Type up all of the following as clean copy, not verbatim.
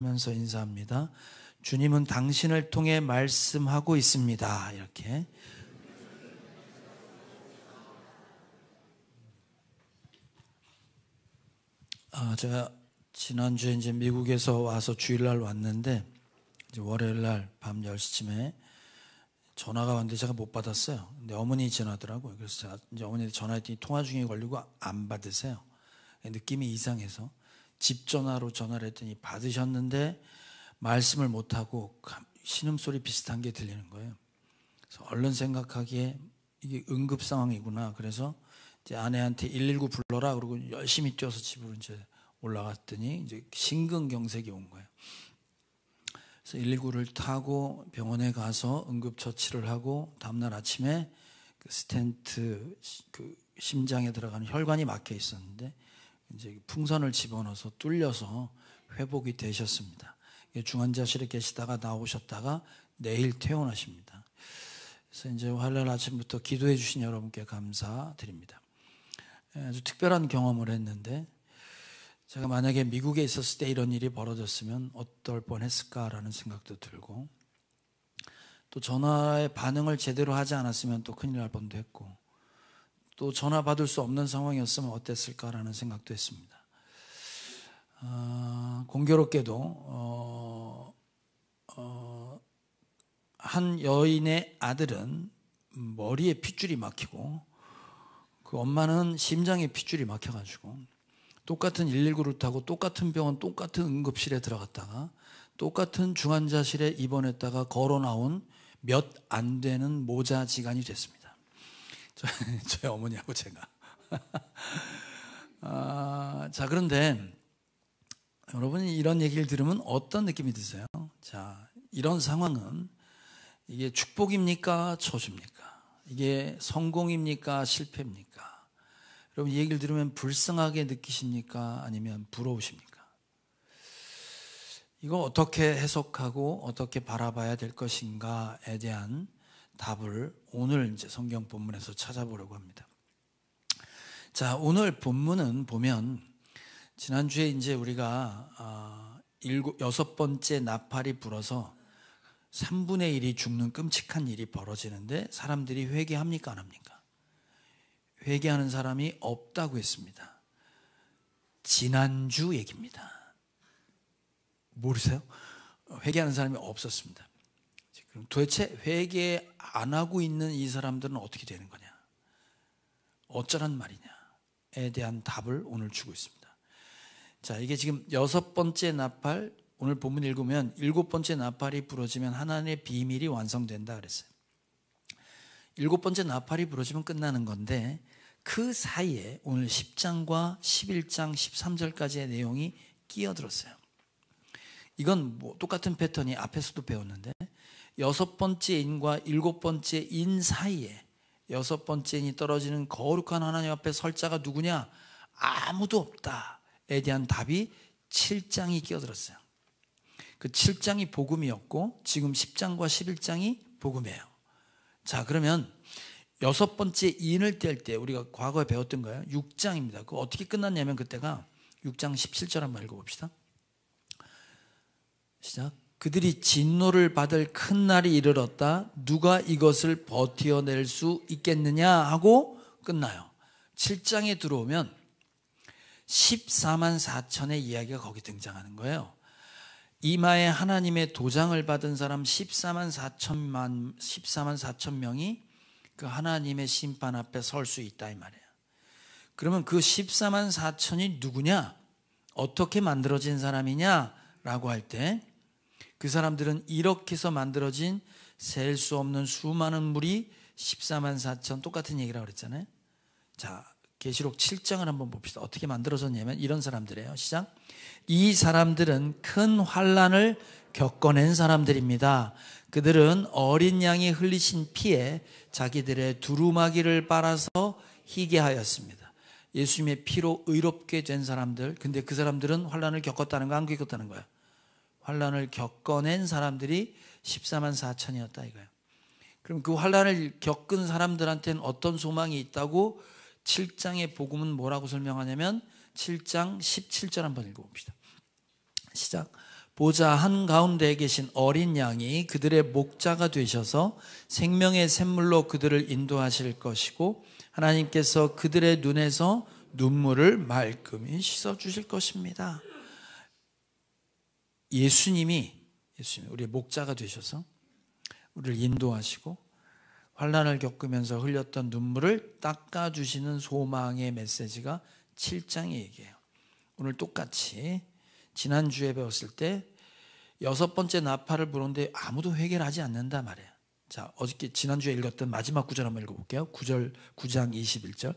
하면서 인사합니다. 주님은 당신을 통해 말씀하고 있습니다. 이렇게. 제가 지난주에 이제 미국에서 와서 주일날 왔는데 이제 월요일날 밤 10시쯤에 전화가 왔는데 제가 못 받았어요. 근데 어머니 전화더라고요. 그래서 제가 이제 어머니한테 전화했더니 통화 중에 걸리고 안 받으세요. 느낌이 이상해서 집 전화로 전화를 했더니 받으셨는데 말씀을 못하고 신음소리 비슷한 게 들리는 거예요. 그래서 얼른 생각하기에 이게 응급 상황이구나. 그래서 이제 아내한테 119 불러라 그러고 열심히 뛰어서 집으로 이제 올라갔더니 이제 심근경색이 온 거예요. 그래서 119를 타고 병원에 가서 응급처치를 하고 다음날 아침에 그 스텐트, 그 심장에 들어가는 혈관이 막혀 있었는데 이제 풍선을 집어넣어서 뚫려서 회복이 되셨습니다. 중환자실에 계시다가 나오셨다가 내일 퇴원하십니다. 그래서 이제 화요일 아침부터 기도해 주신 여러분께 감사드립니다. 아주 특별한 경험을 했는데 제가 만약에 미국에 있었을 때 이런 일이 벌어졌으면 어떨 뻔했을까라는 생각도 들고 또 전화의 반응을 제대로 하지 않았으면 또 큰일 날 뻔도 했고 또 전화 받을 수 없는 상황이었으면 어땠을까라는 생각도 했습니다. 공교롭게도 한 여인의 아들은 머리에 핏줄이 막히고 그 엄마는 심장에 핏줄이 막혀가지고 똑같은 119를 타고 똑같은 병원 똑같은 응급실에 들어갔다가 똑같은 중환자실에 입원했다가 걸어 나온 몇 안 되는 모자지간이 됐습니다. 저희 어머니하고 제가. 자, 그런데 여러분이 이런 얘기를 들으면 어떤 느낌이 드세요? 자, 이런 상황은 이게 축복입니까? 저주입니까? 이게 성공입니까? 실패입니까? 여러분 이 얘기를 들으면 불쌍하게 느끼십니까? 아니면 부러우십니까? 이거 어떻게 해석하고 어떻게 바라봐야 될 것인가에 대한 답을 오늘 이제 성경 본문에서 찾아보려고 합니다. 자, 오늘 본문은 보면 지난주에 이제 우리가 6번째 나팔이 불어서 3분의 1이 죽는 끔찍한 일이 벌어지는데 사람들이 회개합니까? 안 합니까? 회개하는 사람이 없다고 했습니다. 지난주 얘기입니다. 모르세요? 회개하는 사람이 없었습니다. 그럼 도대체 회개 안 하고 있는 이 사람들은 어떻게 되는 거냐? 어쩌란 말이냐에 대한 답을 오늘 주고 있습니다. 자, 이게 지금 6번째 나팔, 오늘 본문 읽으면 7번째 나팔이 부러지면 하나님의 비밀이 완성된다 그랬어요. 7번째 나팔이 부러지면 끝나는 건데 그 사이에 오늘 10장과 11장, 13절까지의 내용이 끼어들었어요. 이건 뭐 똑같은 패턴이 앞에서도 배웠는데 6번째 인과 7번째 인 사이에 6번째 인이 떨어지는 거룩한 하나님 앞에 설 자가 누구냐? 아무도 없다에 대한 답이 7장이 끼어들었어요. 그 7장이 복음이었고 지금 10장과 11장이 복음이에요. 자, 그러면 6번째 인을 뗄 때 우리가 과거에 배웠던 거예요. 6장입니다. 그 어떻게 끝났냐면 그때가 6장 17절 한번 읽어봅시다. 시작. 그들이 진노를 받을 큰 날이 이르렀다. 누가 이것을 버텨낼 수 있겠느냐 하고 끝나요. 7장에 들어오면 14만 4천의 이야기가 거기 등장하는 거예요. 이마에 하나님의 도장을 받은 사람 14만 4천 명이 그 하나님의 심판 앞에 설 수 있다 이 말이에요. 그러면 그 14만 4천이 누구냐? 어떻게 만들어진 사람이냐라고 할 때 그 사람들은 이렇게 해서 만들어진 셀 수 없는 수많은 물이 14만 4천 똑같은 얘기라고 그랬잖아요. 자, 계시록 7장을 한번 봅시다. 어떻게 만들어졌냐면 이런 사람들이에요. 시작. 이 사람들은 큰 환난을 겪어낸 사람들입니다. 그들은 어린 양이 흘리신 피에 자기들의 두루마기를 빨아서 희게 하였습니다. 예수님의 피로 의롭게 된 사람들. 근데 그 사람들은 환난을 겪었다는 거 안 겪었다는 거예요? 환난을 겪어낸 사람들이 14만 4천이었다 이거예요. 그럼 그 환난을 겪은 사람들한테는 어떤 소망이 있다고 7장의 복음은 뭐라고 설명하냐면 7장 17절 한번 읽어봅시다. 시작. 보자 한가운데에 계신 어린 양이 그들의 목자가 되셔서 생명의 샘물로 그들을 인도하실 것이고 하나님께서 그들의 눈에서 눈물을 말끔히 씻어주실 것입니다. 예수님이 우리의 목자가 되셔서 우리를 인도하시고 환난을 겪으면서 흘렸던 눈물을 닦아주시는 소망의 메시지가 7장의 얘기예요. 오늘 똑같이 지난주에 배웠을 때 6번째 나팔을 부르는데 아무도 회개를 하지 않는다 말이에요. 자, 어저께 지난주에 읽었던 마지막 구절 한번 읽어볼게요. 9장 21절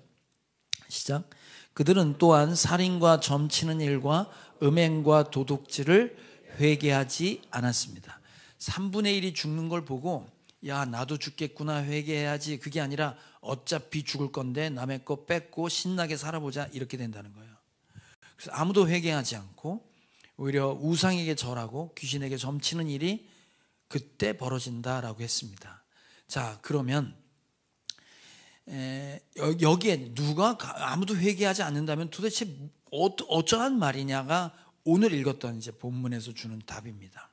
시작. 그들은 또한 살인과 점치는 일과 음행과 도둑질을 회개하지 않았습니다. 3분의 1이 죽는 걸 보고 야 나도 죽겠구나 회개해야지, 그게 아니라 어차피 죽을 건데 남의 거 뺏고 신나게 살아보자, 이렇게 된다는 거예요. 그래서 아무도 회개하지 않고 오히려 우상에게 절하고 귀신에게 점치는 일이 그때 벌어진다라고 했습니다. 자, 그러면 여기에 누가 아무도 회개하지 않는다면 도대체 어쩌한 말이냐가 오늘 읽었던 이제 본문에서 주는 답입니다.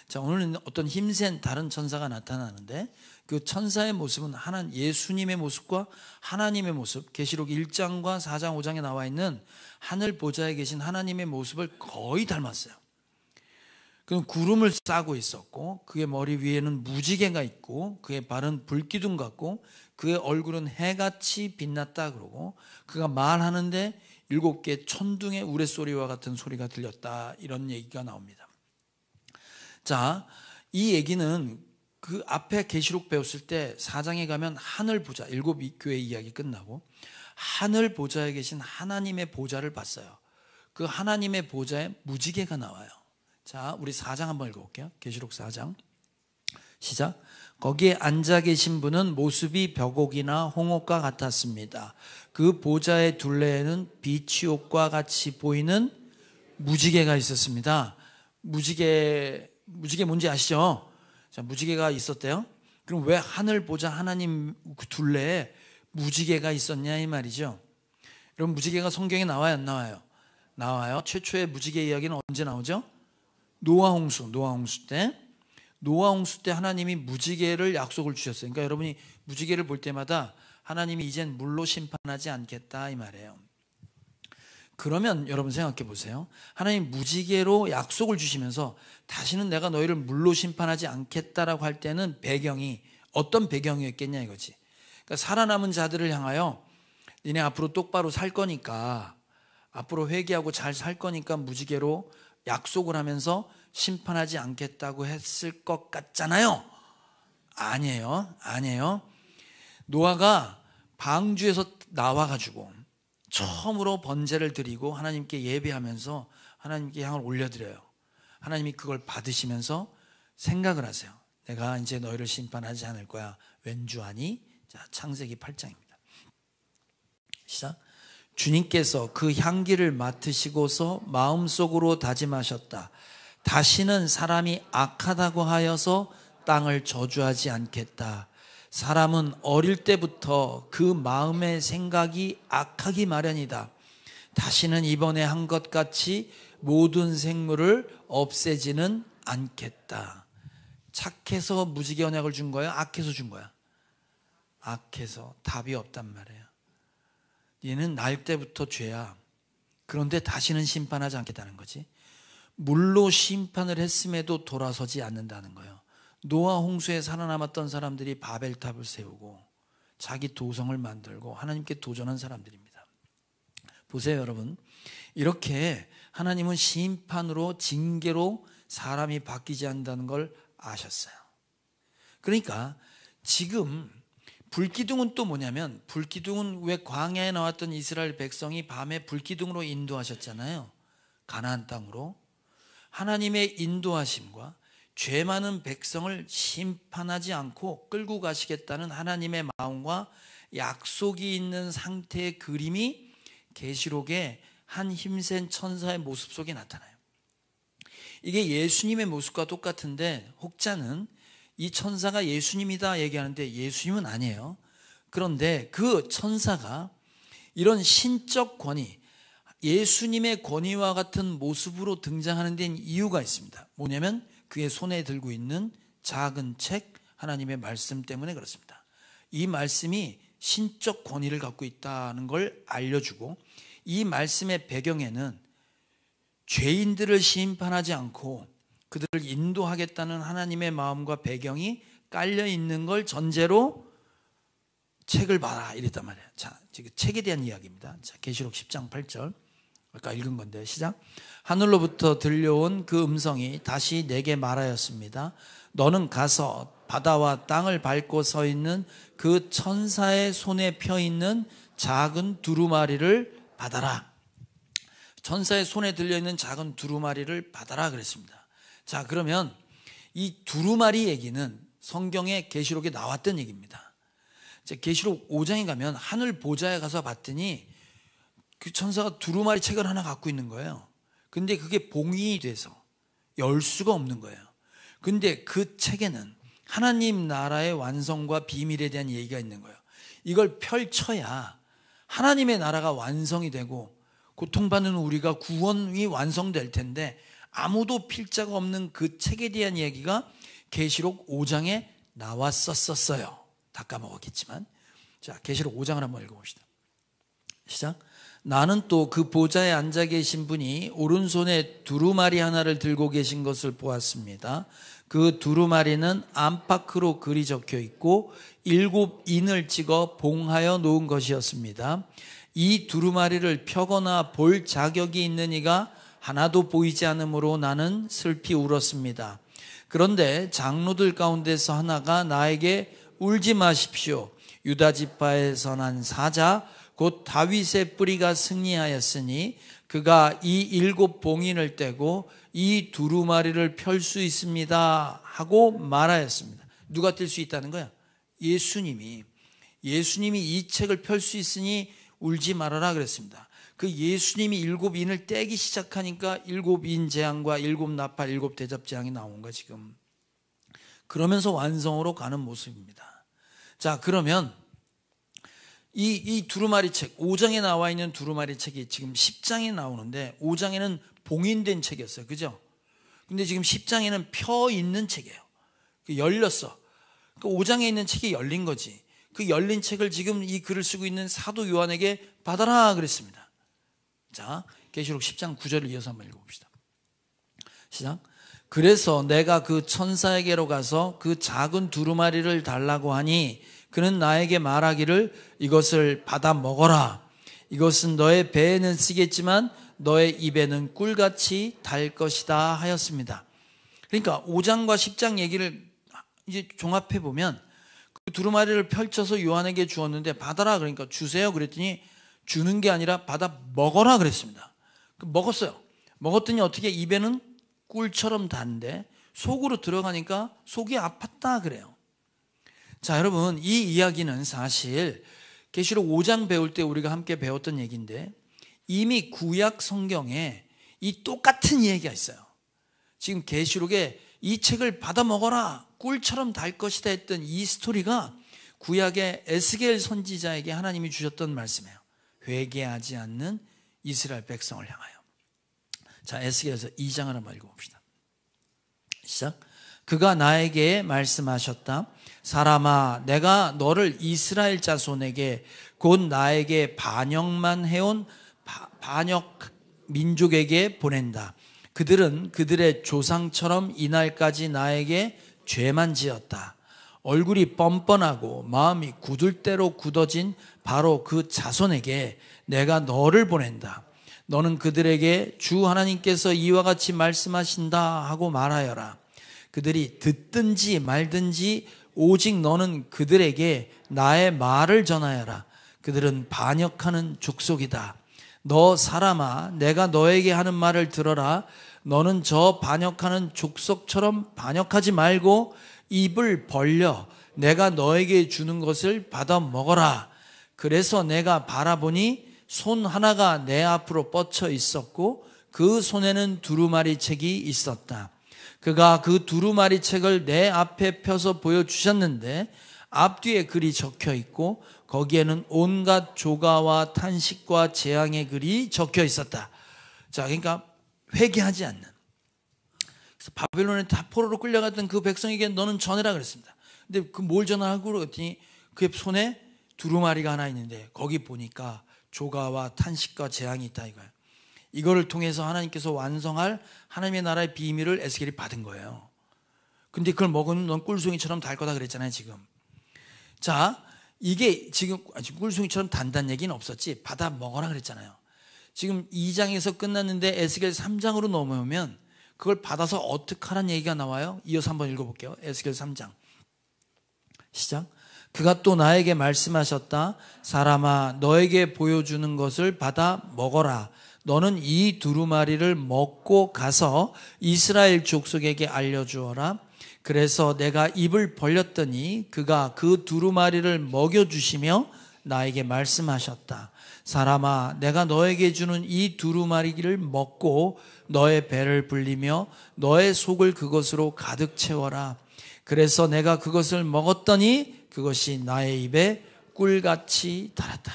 자, 오늘은 어떤 힘센 다른 천사가 나타나는데 그 천사의 모습은 예수님의 모습과 하나님의 모습, 계시록 1장과 4장 5장에 나와 있는 하늘 보좌에 계신 하나님의 모습을 거의 닮았어요. 그는 구름을 싸고 있었고 그의 머리 위에는 무지개가 있고 그의 발은 불기둥 같고 그의 얼굴은 해같이 빛났다 그러고 그가 말하는데 7개 천둥의 우레소리와 같은 소리가 들렸다, 이런 얘기가 나옵니다. 자, 이 얘기는 그 앞에 계시록 배웠을 때 4장에 가면 하늘 보좌, 7교회 이야기 끝나고 하늘 보좌에 계신 하나님의 보좌를 봤어요. 그 하나님의 보좌에 무지개가 나와요. 자, 우리 4장 한번 읽어볼게요. 계시록 4장 시작. 거기에 앉아 계신 분은 모습이 벽옥이나 홍옥과 같았습니다. 그 보좌의 둘레에는 빛이 옥과 같이 보이는 무지개가 있었습니다. 무지개 뭔지 아시죠? 자, 무지개가 있었대요. 그럼 왜 하늘 보좌 하나님 그 둘레에 무지개가 있었냐 이 말이죠. 여러분, 무지개가 성경에 나와요, 안 나와요? 나와요. 최초의 무지개 이야기는 언제 나오죠? 노아 홍수 때 하나님이 무지개를 약속을 주셨어요. 그러니까 여러분이 무지개를 볼 때마다 하나님이 이젠 물로 심판하지 않겠다 이 말이에요. 그러면 여러분 생각해 보세요. 하나님 무지개로 약속을 주시면서 다시는 내가 너희를 물로 심판하지 않겠다라고 할 때는 배경이 어떤 배경이었겠냐 이거지. 그러니까 살아남은 자들을 향하여 니네 앞으로 똑바로 살 거니까, 앞으로 회개하고 잘 살 거니까 무지개로 약속을 하면서 심판하지 않겠다고 했을 것 같잖아요. 아니에요. 노아가 방주에서 나와가지고 처음으로 번제를 드리고 하나님께 예배하면서 하나님께 향을 올려드려요. 하나님이 그걸 받으시면서 생각을 하세요. 내가 이제 너희를 심판하지 않을 거야. 왠 줄 아니? 자, 창세기 8장입니다. 시작. 주님께서 그 향기를 맡으시고서 마음속으로 다짐하셨다. 다시는 사람이 악하다고 하여서 땅을 저주하지 않겠다. 사람은 어릴 때부터 그 마음의 생각이 악하기 마련이다. 다시는 이번에 한 것 같이 모든 생물을 없애지는 않겠다. 착해서 무지개 언약을 준 거야? 악해서 준 거야? 악해서. 답이 없단 말이에요. 얘는 날 때부터 죄야. 그런데 다시는 심판하지 않겠다는 거지. 물로 심판을 했음에도 돌아서지 않는다는 거예요. 노아 홍수에 살아남았던 사람들이 바벨탑을 세우고 자기 도성을 만들고 하나님께 도전한 사람들입니다. 보세요, 여러분. 이렇게 하나님은 심판으로, 징계로 사람이 바뀌지 않는다는 걸 아셨어요. 그러니까 지금 불기둥은 또 뭐냐면, 불기둥은 왜 광야에 나왔던 이스라엘 백성이 밤에 불기둥으로 인도하셨잖아요. 가나안 땅으로. 하나님의 인도하심과 죄 많은 백성을 심판하지 않고 끌고 가시겠다는 하나님의 마음과 약속이 있는 상태의 그림이 계시록의 한 힘센 천사의 모습 속에 나타나요. 이게 예수님의 모습과 똑같은데 혹자는 이 천사가 예수님이다 얘기하는데 예수님은 아니에요. 그런데 그 천사가 이런 신적 권위, 예수님의 권위와 같은 모습으로 등장하는 데는 이유가 있습니다. 뭐냐면 그의 손에 들고 있는 작은 책 하나님의 말씀 때문에 그렇습니다. 이 말씀이 신적 권위를 갖고 있다는 걸 알려주고, 이 말씀의 배경에는 죄인들을 심판하지 않고 그들을 인도하겠다는 하나님의 마음과 배경이 깔려 있는 걸 전제로 책을 봐라 이랬단 말이에요. 자, 지금 책에 대한 이야기입니다. 자, 계시록 10장 8절 아까 읽은 건데 시작. 하늘로부터 들려온 그 음성이 다시 내게 말하였습니다. 너는 가서 바다와 땅을 밟고 서 있는 그 천사의 손에 펴 있는 작은 두루마리를 받아라. 천사의 손에 들려있는 작은 두루마리를 받아라 그랬습니다. 자, 그러면 이 두루마리 얘기는 성경의 계시록에 나왔던 얘기입니다. 계시록 5장에 가면 하늘 보좌에 가서 봤더니 그 천사가 두루마리 책을 하나 갖고 있는 거예요. 근데 그게 봉인이 돼서 열 수가 없는 거예요. 근데 그 책에는 하나님 나라의 완성과 비밀에 대한 얘기가 있는 거예요. 이걸 펼쳐야 하나님의 나라가 완성이 되고 고통받는 우리가 구원이 완성될 텐데, 아무도 필자가 없는 그 책에 대한 이야기가 계시록 5장에 나왔었어요. 다 까먹었겠지만. 자, 계시록 5장을 한번 읽어봅시다. 시작. 나는 또 그 보좌에 앉아 계신 분이 오른손에 두루마리 하나를 들고 계신 것을 보았습니다. 그 두루마리는 안팎으로 글이 적혀 있고 7인을 찍어 봉하여 놓은 것이었습니다. 이 두루마리를 펴거나 볼 자격이 있는 이가 하나도 보이지 않으므로 나는 슬피 울었습니다. 그런데 장로들 가운데서 하나가 나에게 울지 마십시오. 유다 지파에서 난 사자 곧 다윗의 뿌리가 승리하였으니 그가 이 7 봉인을 떼고 이 두루마리를 펼 수 있습니다 하고 말하였습니다. 누가 뗄 수 있다는 거야? 예수님이 이 책을 펼 수 있으니 울지 말아라 그랬습니다. 그 예수님이 7인을 떼기 시작하니까 7인 재앙과 7 나팔 7 대접 재앙이 나온 거야 지금. 그러면서 완성으로 가는 모습입니다. 자, 그러면 이 두루마리 책, 5장에 나와 있는 두루마리 책이 지금 10장에 나오는데 5장에는 봉인된 책이었어요. 그죠? 근데 지금 10장에는 펴 있는 책이에요. 열렸어. 그 5장에 있는 책이 열린 거지. 그 열린 책을 지금 이 글을 쓰고 있는 사도 요한에게 받아라 그랬습니다. 자, 계시록 10장 9절을 이어서 한번 읽어봅시다. 시작. 그래서 내가 그 천사에게로 가서 그 작은 두루마리를 달라고 하니 그는 나에게 말하기를 이것을 받아 먹어라. 이것은 너의 배에는 쓰겠지만 너의 입에는 꿀같이 달 것이다 하였습니다. 그러니까 5장과 10장 얘기를 이제 종합해 보면 그 두루마리를 펼쳐서 요한에게 주었는데 받아라 그러니까 주세요 그랬더니 주는 게 아니라 받아 먹어라 그랬습니다. 먹었어요. 먹었더니 어떻게 입에는 꿀처럼 단데 속으로 들어가니까 속이 아팠다 그래요. 자, 여러분 이 이야기는 사실 계시록 5장 배울 때 우리가 함께 배웠던 얘기인데 이미 구약 성경에 이 똑같은 얘기가 있어요. 지금 계시록에 이 책을 받아 먹어라 꿀처럼 달 것이다 했던 이 스토리가 구약의 에스겔 선지자에게 하나님이 주셨던 말씀이에요. 회개하지 않는 이스라엘 백성을 향하여. 자, 에스겔에서 2장을 한번 읽어봅시다. 시작. 그가 나에게 말씀하셨다. 사람아, 내가 너를 이스라엘 자손에게 곧 나에게 반역만 해온 반역 민족에게 보낸다. 그들은 그들의 조상처럼 이날까지 나에게 죄만 지었다. 얼굴이 뻔뻔하고 마음이 굳을 대로 굳어진 바로 그 자손에게 내가 너를 보낸다. 너는 그들에게 주 하나님께서 이와 같이 말씀하신다 하고 말하여라. 그들이 듣든지 말든지 오직 너는 그들에게 나의 말을 전하여라. 그들은 반역하는 족속이다. 너 사람아, 내가 너에게 하는 말을 들어라. 너는 저 반역하는 족속처럼 반역하지 말고 입을 벌려 내가 너에게 주는 것을 받아 먹어라. 그래서 내가 바라보니 손 하나가 내 앞으로 뻗쳐 있었고 그 손에는 두루마리 책이 있었다. 그가 그 두루마리 책을 내 앞에 펴서 보여주셨는데 앞뒤에 글이 적혀 있고 거기에는 온갖 조가와 탄식과 재앙의 글이 적혀 있었다. 자, 그러니까 회개하지 않는. 그래서 바벨론에 다 포로로 끌려갔던 그 백성에게 너는 전해라 그랬습니다. 근데 그 뭘 전하고 그랬더니 그의 손에 두루마리가 하나 있는데 거기 보니까 조가와 탄식과 재앙이 있다 이거예요. 이거를 통해서 하나님께서 완성할 하나님의 나라의 비밀을 에스겔이 받은 거예요. 근데 그걸 먹으면 넌 꿀송이처럼 달 거다 그랬잖아요 지금. 자, 이게 지금 꿀송이처럼 단다는 얘기는 없었지. 받아 먹어라 그랬잖아요. 지금 2장에서 끝났는데 에스겔 3장으로 넘어오면 그걸 받아서 어떻게 하라는 얘기가 나와요. 이어서 한번 읽어볼게요. 에스겔 3장 시작. 그가 또 나에게 말씀하셨다. 사람아, 너에게 보여주는 것을 받아 먹어라. 너는 이 두루마리를 먹고 가서 이스라엘 족속에게 알려주어라. 그래서 내가 입을 벌렸더니 그가 그 두루마리를 먹여주시며 나에게 말씀하셨다. 사람아, 내가 너에게 주는 이 두루마리를 먹고 너의 배를 불리며 너의 속을 그것으로 가득 채워라. 그래서 내가 그것을 먹었더니 그것이 나의 입에 꿀같이 달았다.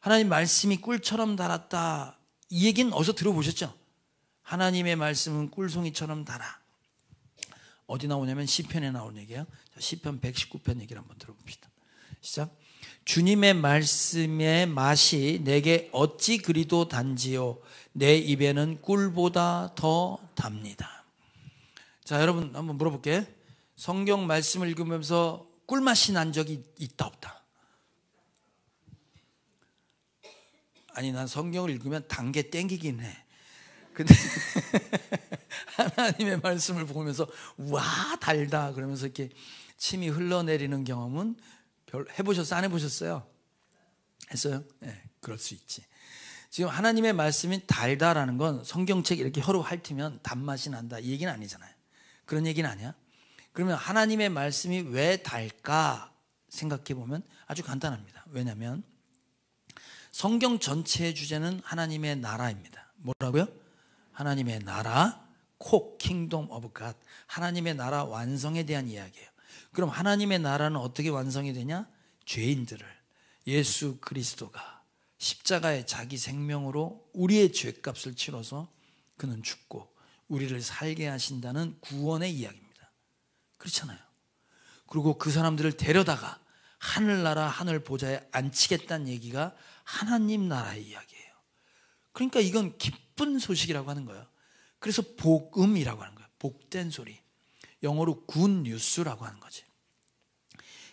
하나님 말씀이 꿀처럼 달았다. 이 얘기는 어디서 들어보셨죠? 하나님의 말씀은 꿀송이처럼 달아. 어디 나오냐면 시편에 나오는 얘기예요. 시편 119편 얘기를 한번 들어봅시다. 시작. 주님의 말씀의 맛이 내게 어찌 그리도 단지요 내 입에는 꿀보다 더 답니다. 자, 여러분 한번 물어볼게요. 성경 말씀을 읽으면서 꿀맛이 난 적이 있다 없다? 아니, 난 성경을 읽으면 단 게 땡기긴 해. 근데 하나님의 말씀을 보면서 와 달다 그러면서 이렇게 침이 흘러내리는 경험은 해보셨어요? 안 해보셨어요? 했어요? 네, 그럴 수 있지. 지금 하나님의 말씀이 달다라는 건 성경책 이렇게 혀로 핥으면 단맛이 난다 이 얘기는 아니잖아요. 그런 얘기는 아니야. 그러면 하나님의 말씀이 왜 달까 생각해 보면 아주 간단합니다. 왜냐하면 성경 전체의 주제는 하나님의 나라입니다. 뭐라고요? 하나님의 나라, 킹덤 오브 갓. 하나님의 나라 완성에 대한 이야기예요. 그럼 하나님의 나라는 어떻게 완성이 되냐? 죄인들을 예수 그리스도가 십자가의 자기 생명으로 우리의 죄값을 치러서 그는 죽고 우리를 살게 하신다는 구원의 이야기입니다. 그렇잖아요. 그리고 그 사람들을 데려다가 하늘나라 하늘 보좌에 앉히겠다는 얘기가 하나님 나라의 이야기예요. 그러니까 이건 기쁜 소식이라고 하는 거예요. 그래서 복음이라고 하는 거예요. 복된 소리. 영어로 굿 뉴스라고 하는 거지.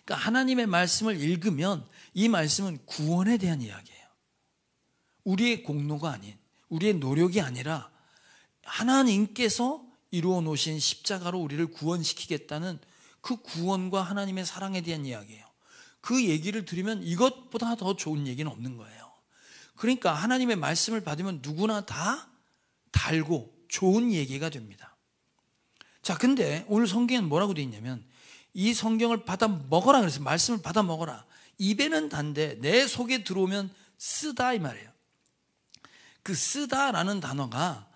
그러니까 하나님의 말씀을 읽으면 이 말씀은 구원에 대한 이야기예요. 우리의 공로가 아닌, 우리의 노력이 아니라 하나님께서 이루어 놓으신 십자가로 우리를 구원시키겠다는 그 구원과 하나님의 사랑에 대한 이야기예요. 그 얘기를 들으면 이것보다 더 좋은 얘기는 없는 거예요. 그러니까 하나님의 말씀을 받으면 누구나 다 달고 좋은 얘기가 됩니다. 자, 근데 오늘 성경에는 뭐라고 되어 있냐면 이 성경을 받아 먹어라 그래서 말씀을 받아 먹어라. 입에는 단데 내 속에 들어오면 쓰다 이 말이에요. 그 쓰다라는 단어가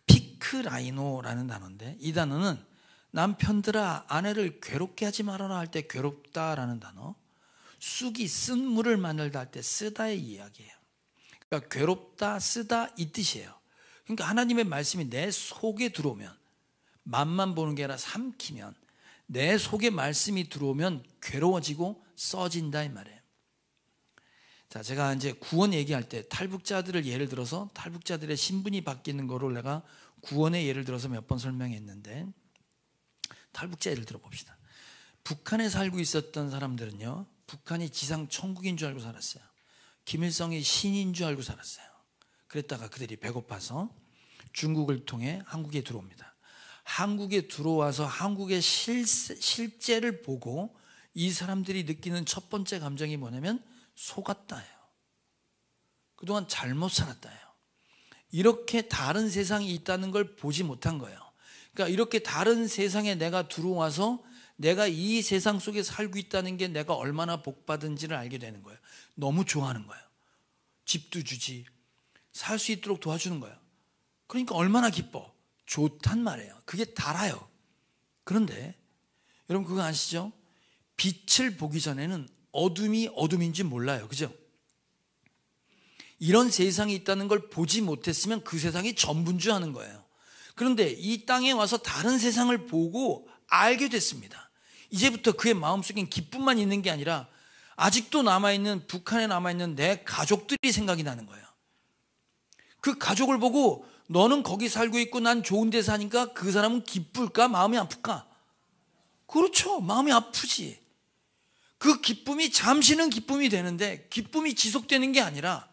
피크라이노라는 단어인데 이 단어는 남편들아 아내를 괴롭게 하지 말아라 할 때 괴롭다라는 단어, 쑥이 쓴 물을 만들다 할 때 쓰다의 이야기예요. 그러니까 괴롭다, 쓰다 이 뜻이에요. 그러니까 하나님의 말씀이 내 속에 들어오면 맛만 보는 게 아니라 삼키면 내 속에 말씀이 들어오면 괴로워지고 써진다 이 말이에요. 자, 제가 이제 구원 얘기할 때 탈북자들을 예를 들어서 탈북자들의 신분이 바뀌는 거를 내가 구원의 예를 들어서 몇 번 설명했는데 탈북자 예를 들어봅시다. 북한에 살고 있었던 사람들은요, 북한이 지상 천국인 줄 알고 살았어요. 김일성이 신인 줄 알고 살았어요. 그랬다가 그들이 배고파서 중국을 통해 한국에 들어옵니다. 한국에 들어와서 한국의 실제를 보고 이 사람들이 느끼는 첫 번째 감정이 뭐냐면 속았다예요. 그동안 잘못 살았다예요. 이렇게 다른 세상이 있다는 걸 보지 못한 거예요. 그러니까 이렇게 다른 세상에 내가 들어와서 내가 이 세상 속에 살고 있다는 게 내가 얼마나 복받은지를 알게 되는 거예요. 너무 좋아하는 거예요. 집도 주지, 살 수 있도록 도와주는 거예요. 그러니까 얼마나 기뻐. 좋단 말이에요. 그게 달아요. 그런데 여러분 그거 아시죠? 빛을 보기 전에는 어둠이 어둠인지 몰라요. 그죠? 이런 세상이 있다는 걸 보지 못했으면 그 세상이 전부인 줄 아는 거예요. 그런데 이 땅에 와서 다른 세상을 보고 알게 됐습니다. 이제부터 그의 마음속엔 기쁨만 있는 게 아니라 아직도 남아있는, 북한에 남아있는 내 가족들이 생각이 나는 거예요. 그 가족을 보고 너는 거기 살고 있고 난 좋은 데 사니까 그 사람은 기쁠까? 마음이 아플까? 그렇죠. 마음이 아프지. 그 기쁨이 잠시는 기쁨이 되는데 기쁨이 지속되는 게 아니라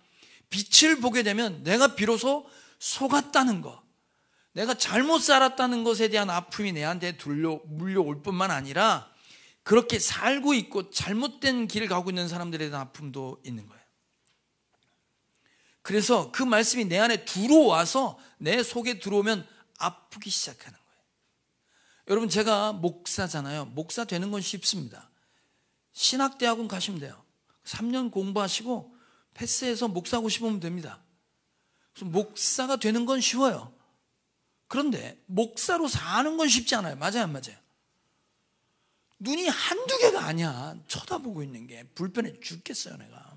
빛을 보게 되면 내가 비로소 속았다는 것, 내가 잘못 살았다는 것에 대한 아픔이 내한테 물려올 뿐만 아니라 그렇게 살고 있고 잘못된 길을 가고 있는 사람들에 대한 아픔도 있는 거예요. 그래서 그 말씀이 내 안에 들어와서 내 속에 들어오면 아프기 시작하는 거예요. 여러분, 제가 목사잖아요. 목사 되는 건 쉽습니다. 신학대학원 가시면 돼요. 3년 공부하시고 패스해서 목사하고 싶으면 됩니다. 그래서 목사가 되는 건 쉬워요. 그런데 목사로 사는 건 쉽지 않아요. 맞아요, 안 맞아요? 눈이 한두 개가 아니야. 쳐다보고 있는 게 불편해 죽겠어요, 내가.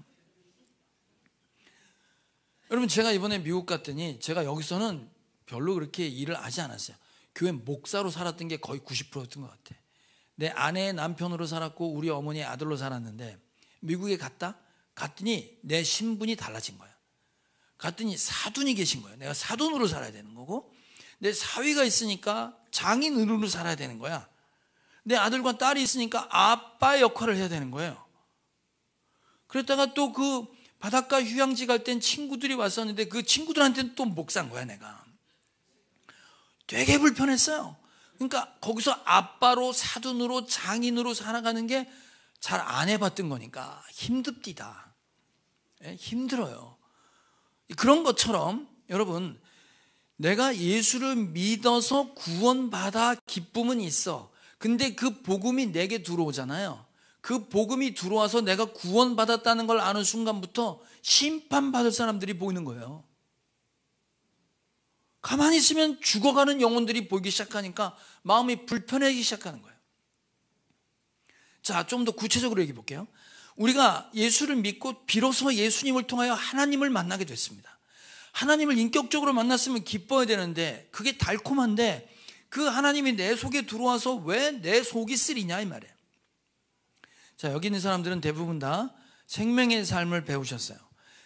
여러분, 제가 이번에 미국 갔더니 제가 여기서는 별로 그렇게 일을 하지 않았어요. 교회 목사로 살았던 게 거의 90%였던 것 같아. 내 아내의 남편으로 살았고 우리 어머니의 아들로 살았는데 미국에 갔더니 내 신분이 달라진 거야. 갔더니 사돈이 계신 거야. 내가 사돈으로 살아야 되는 거고, 내 사위가 있으니까 장인어른으로 살아야 되는 거야. 내 아들과 딸이 있으니까 아빠의 역할을 해야 되는 거예요. 그랬다가 또 그 바닷가 휴양지 갈 땐 친구들이 왔었는데 그 친구들한테는 또 목사인 거야, 내가. 되게 불편했어요. 그러니까 거기서 아빠로, 사돈으로, 장인으로 살아가는 게 잘 안 해봤던 거니까 힘듭디다. 힘들어요. 그런 것처럼 여러분, 내가 예수를 믿어서 구원받아 기쁨은 있어. 근데 그 복음이 내게 들어오잖아요. 그 복음이 들어와서 내가 구원받았다는 걸 아는 순간부터 심판받을 사람들이 보이는 거예요. 가만히 있으면 죽어가는 영혼들이 보이기 시작하니까 마음이 불편해지기 시작하는 거예요. 자, 좀 더 구체적으로 얘기해 볼게요. 우리가 예수를 믿고 비로소 예수님을 통하여 하나님을 만나게 됐습니다. 하나님을 인격적으로 만났으면 기뻐야 되는데 그게 달콤한데 그 하나님이 내 속에 들어와서 왜 내 속이 쓰리냐 이 말이에요. 자, 여기 있는 사람들은 대부분 다 생명의 삶을 배우셨어요.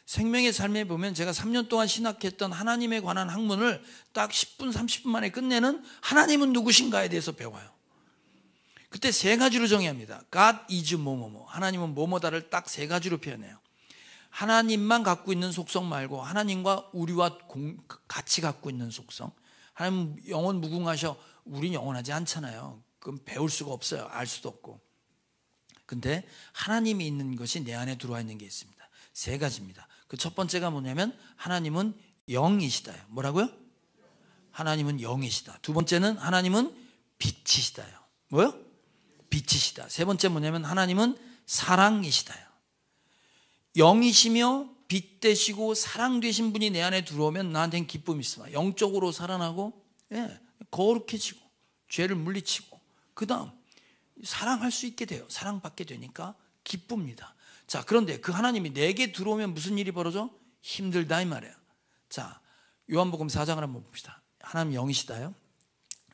생명의 삶에 보면 제가 3년 동안 신학했던 하나님에 관한 학문을 딱 10분, 30분 만에 끝내는 하나님은 누구신가에 대해서 배워요. 그때 세 가지로 정의합니다. God is 뭐뭐뭐, 하나님은 뭐뭐다를 딱 세 가지로 표현해요. 하나님만 갖고 있는 속성 말고 하나님과 우리와 같이 갖고 있는 속성. 하나님 영원 무궁하셔. 우린 영원하지 않잖아요. 그건 배울 수가 없어요. 알 수도 없고. 근데 하나님이 있는 것이 내 안에 들어와 있는 게 있습니다. 세 가지입니다. 그 첫 번째가 뭐냐면 하나님은 영이시다요. 뭐라고요? 하나님은 영이시다. 두 번째는 하나님은 빛이시다요. 뭐요? 빛이시다. 세 번째 뭐냐면 하나님은 사랑이시다요. 영이시며 빛 되시고 사랑 되신 분이 내 안에 들어오면 나한테는 기쁨이 있습니다. 영적으로 살아나고 거룩해지고 죄를 물리치고 그 다음 사랑할 수 있게 돼요. 사랑받게 되니까 기쁩니다. 자, 그런데 그 하나님이 내게 들어오면 무슨 일이 벌어져? 힘들다 이 말이에요. 자, 요한복음 4장을 한번 봅시다. 하나님 영이시다요.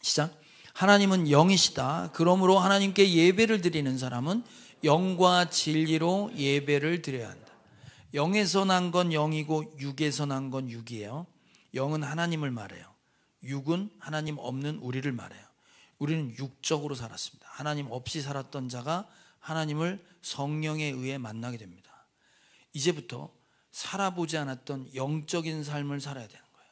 시작. 하나님은 영이시다. 그러므로 하나님께 예배를 드리는 사람은 영과 진리로 예배를 드려야 한다. 영에서 난 건 영이고 육에서 난 건 육이에요. 영은 하나님을 말해요. 육은 하나님 없는 우리를 말해요. 우리는 육적으로 살았습니다. 하나님 없이 살았던 자가 하나님을 성령에 의해 만나게 됩니다. 이제부터 살아보지 않았던 영적인 삶을 살아야 되는 거예요.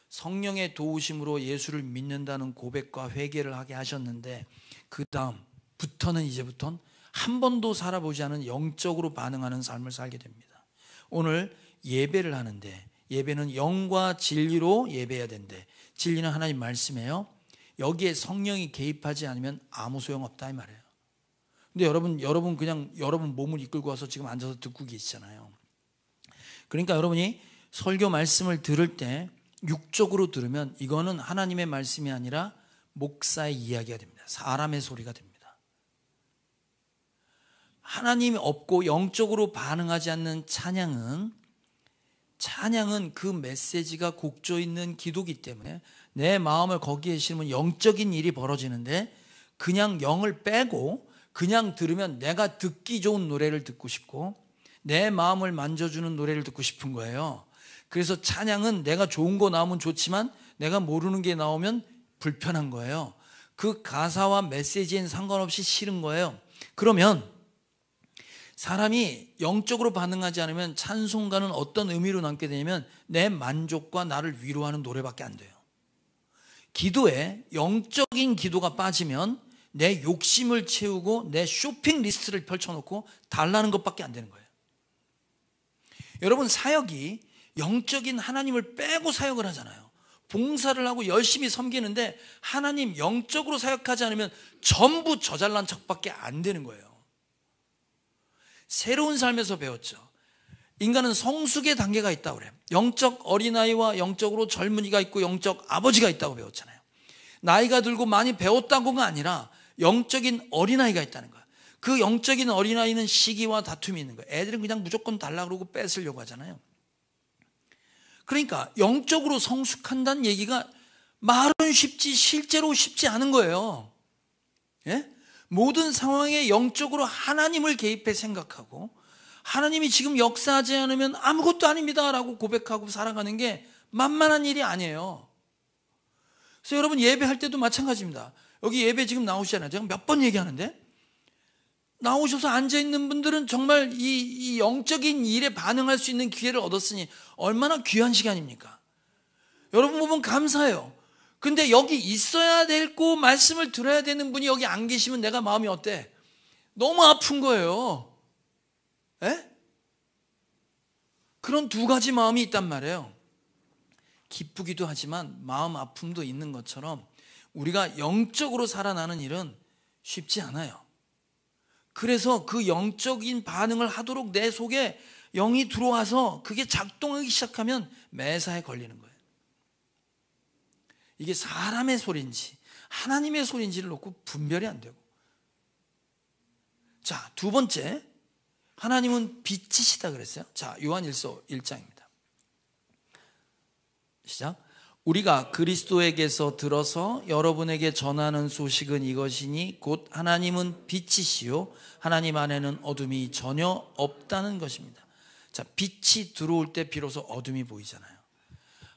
성령의 도우심으로 예수를 믿는다는 고백과 회개를 하게 하셨는데 그 다음부터는 이제부터는 한 번도 살아보지 않은 영적으로 반응하는 삶을 살게 됩니다. 오늘 예배를 하는데 예배는 영과 진리로 예배해야 되는데 진리는 하나님 말씀이에요. 여기에 성령이 개입하지 않으면 아무 소용없다 이 말이에요. 근데 여러분 그냥 여러분 몸을 이끌고 와서 지금 앉아서 듣고 계시잖아요. 그러니까 여러분이 설교 말씀을 들을 때 육적으로 들으면 이거는 하나님의 말씀이 아니라 목사의 이야기가 됩니다. 사람의 소리가 됩니다. 하나님이 없고 영적으로 반응하지 않는 찬양은 그 메시지가 곡조 있는 기도기 때문에 내 마음을 거기에 심으면 영적인 일이 벌어지는데, 그냥 영을 빼고 그냥 들으면 내가 듣기 좋은 노래를 듣고 싶고 내 마음을 만져주는 노래를 듣고 싶은 거예요. 그래서 찬양은 내가 좋은 거 나오면 좋지만 내가 모르는 게 나오면 불편한 거예요. 그 가사와 메시지엔 상관없이 싫은 거예요. 그러면 사람이 영적으로 반응하지 않으면 찬송가는 어떤 의미로 남게 되냐면 내 만족과 나를 위로하는 노래밖에 안 돼요. 기도에 영적인 기도가 빠지면 내 욕심을 채우고 내 쇼핑 리스트를 펼쳐놓고 달라는 것밖에 안 되는 거예요. 여러분, 사역이 영적인 하나님을 빼고 사역을 하잖아요. 봉사를 하고 열심히 섬기는데 하나님 영적으로 사역하지 않으면 전부 저잘난 척밖에 안 되는 거예요. 새로운 삶에서 배웠죠. 인간은 성숙의 단계가 있다고 그래요. 영적 어린아이와 영적으로 젊은이가 있고 영적 아버지가 있다고 배웠잖아요. 나이가 들고 많이 배웠다고가 아니라 영적인 어린아이가 있다는 거예요. 그 영적인 어린아이는 시기와 다툼이 있는 거예요. 애들은 그냥 무조건 달라고 그러고 뺏으려고 하잖아요. 그러니까 영적으로 성숙한다는 얘기가 말은 쉽지 실제로 쉽지 않은 거예요. 예? 모든 상황에 영적으로 하나님을 개입해 생각하고 하나님이 지금 역사하지 않으면 아무것도 아닙니다 라고 고백하고 살아가는 게 만만한 일이 아니에요. 그래서 여러분, 예배할 때도 마찬가지입니다. 여기 예배 지금 나오시잖아요. 제가 몇 번 얘기하는데, 나오셔서 앉아있는 분들은 정말 이 영적인 일에 반응할 수 있는 기회를 얻었으니 얼마나 귀한 시간입니까? 여러분 보면 감사해요. 근데 여기 있어야 되고 말씀을 들어야 되는 분이 여기 안 계시면 내가 마음이 어때? 너무 아픈 거예요. 에? 그런 두 가지 마음이 있단 말이에요. 기쁘기도 하지만 마음 아픔도 있는 것처럼 우리가 영적으로 살아나는 일은 쉽지 않아요. 그래서 그 영적인 반응을 하도록 내 속에 영이 들어와서 그게 작동하기 시작하면 매사에 걸리는 거예요. 이게 사람의 소리인지 하나님의 소리인지를 놓고 분별이 안 되고. 자, 두 번째, 하나님은 빛이시다 그랬어요. 자, 요한일서 1장입니다. 시작. 우리가 그리스도에게서 들어서 여러분에게 전하는 소식은 이것이니 곧 하나님은 빛이시요 하나님 안에는 어둠이 전혀 없다는 것입니다. 자, 빛이 들어올 때 비로소 어둠이 보이잖아요.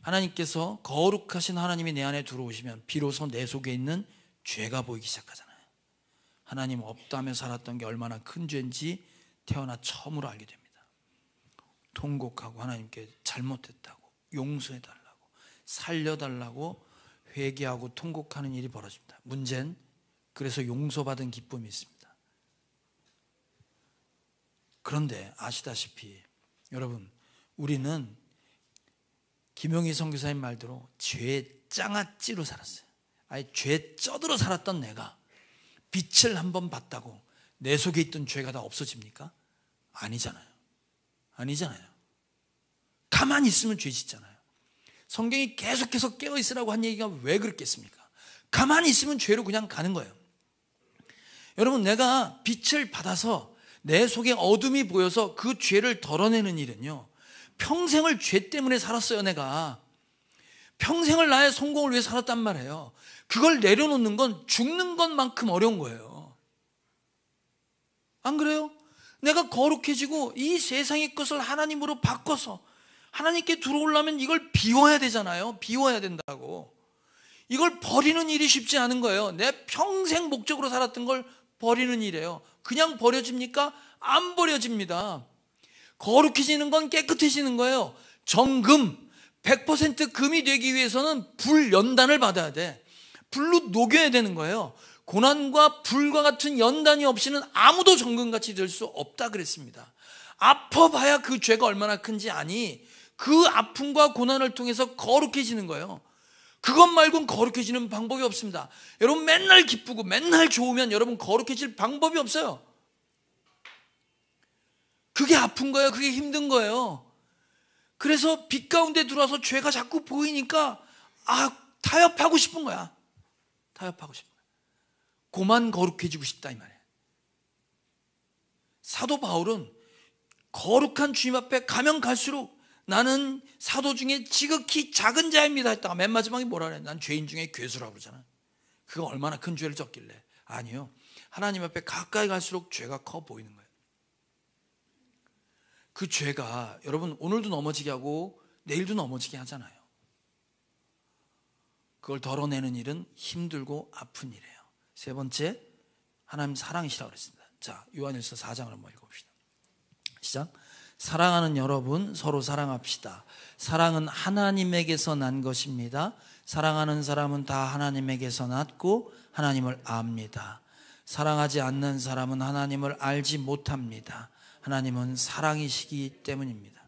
하나님께서 거룩하신 하나님이 내 안에 들어오시면 비로소 내 속에 있는 죄가 보이기 시작하잖아요. 하나님 없다며 살았던 게 얼마나 큰 죄인지 태어나 처음으로 알게 됩니다. 통곡하고 하나님께 잘못했다고 용서해달라고 살려달라고 회개하고 통곡하는 일이 벌어집니다. 문제는 그래서 용서받은 기쁨이 있습니다. 그런데 아시다시피 여러분, 우리는 김용희 선교사님 말대로 죄 짱아찌로 살았어요. 아예 죄 쩌들어 살았던 내가 빛을 한번 봤다고 내 속에 있던 죄가 다 없어집니까? 아니잖아요. 가만히 있으면 죄 짓잖아요. 성경이 계속해서 깨어있으라고 한 얘기가 왜 그렇겠습니까? 가만히 있으면 죄로 그냥 가는 거예요. 여러분, 내가 빛을 받아서 내 속에 어둠이 보여서 그 죄를 덜어내는 일은요, 평생을 죄 때문에 살았어요. 내가 평생을 나의 성공을 위해 살았단 말이에요. 그걸 내려놓는 건 죽는 것만큼 어려운 거예요. 안 그래요? 내가 거룩해지고 이 세상의 것을 하나님으로 바꿔서 하나님께 들어오려면 이걸 비워야 되잖아요. 비워야 된다고. 이걸 버리는 일이 쉽지 않은 거예요. 내 평생 목적으로 살았던 걸 버리는 일이에요. 그냥 버려집니까? 안 버려집니다. 거룩해지는 건 깨끗해지는 거예요. 정금, 100% 금이 되기 위해서는 불 연단을 받아야 돼. 불로 녹여야 되는 거예요. 고난과 불과 같은 연단이 없이는 아무도 정금같이 될 수 없다 그랬습니다. 아파봐야 그 죄가 얼마나 큰지 아니. 그 아픔과 고난을 통해서 거룩해지는 거예요. 그것 말고는 거룩해지는 방법이 없습니다. 여러분, 맨날 기쁘고 맨날 좋으면 여러분 거룩해질 방법이 없어요. 그게 아픈 거예요. 그게 힘든 거예요. 그래서 빛 가운데 들어와서 죄가 자꾸 보이니까 타협하고 싶은 거야. 타협하고 싶은 거야. 고만 거룩해지고 싶다 이 말이에요. 사도 바울은 거룩한 주님 앞에 가면 갈수록 나는 사도 중에 지극히 작은 자입니다 했다가 맨 마지막에 뭐라 그래? 난 죄인 중에 괴수라고 그러잖아. 그가 얼마나 큰 죄를 졌길래. 아니요, 하나님 앞에 가까이 갈수록 죄가 커 보이는 거예요. 그 죄가 여러분 오늘도 넘어지게 하고 내일도 넘어지게 하잖아요. 그걸 덜어내는 일은 힘들고 아픈 일이에요. 세 번째, 하나님 사랑이시라고 그랬습니다. 자, 요한일서 4장을 한번 읽어봅시다. 시작. 사랑하는 여러분, 서로 사랑합시다. 사랑은 하나님에게서 난 것입니다. 사랑하는 사람은 다 하나님에게서 났고 하나님을 압니다. 사랑하지 않는 사람은 하나님을 알지 못합니다. 하나님은 사랑이시기 때문입니다.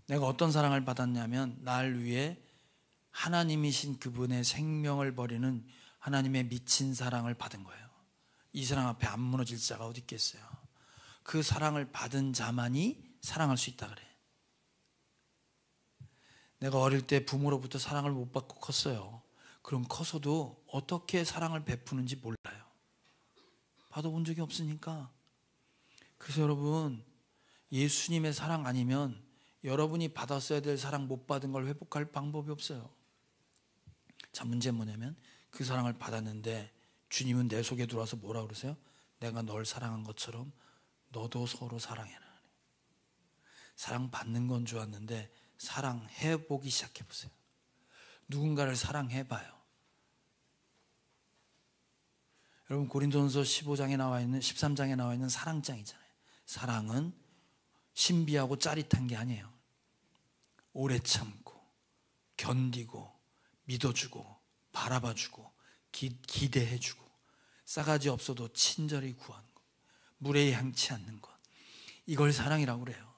내가 어떤 사랑을 받았냐면 날 위해 하나님이신 그분의 생명을 버리는 하나님의 미친 사랑을 받은 거예요. 이 사랑 앞에 안 무너질 자가 어디 있겠어요. 그 사랑을 받은 자만이 사랑할 수 있다 그래. 내가 어릴 때 부모로부터 사랑을 못 받고 컸어요. 그럼 커서도 어떻게 사랑을 베푸는지 몰라요. 받아본 적이 없으니까. 그래서 여러분, 예수님의 사랑 아니면 여러분이 받았어야 될 사랑 못 받은 걸 회복할 방법이 없어요. 자, 문제는 뭐냐면 그 사랑을 받았는데 주님은 내 속에 들어와서 뭐라 그러세요? 내가 널 사랑한 것처럼 너도 서로 사랑해라. 사랑받는 건 좋았는데 사랑해보기 시작해보세요. 누군가를 사랑해봐요. 여러분, 고린도전서 15장에 나와 있는 13장에 나와 있는 사랑장이잖아요. 사랑은 신비하고 짜릿한 게 아니에요. 오래 참고 견디고 믿어주고 바라봐주고 기대해주고 싸가지 없어도 친절히 구하는 것, 물에 향치 않는 것, 이걸 사랑이라고 그래요.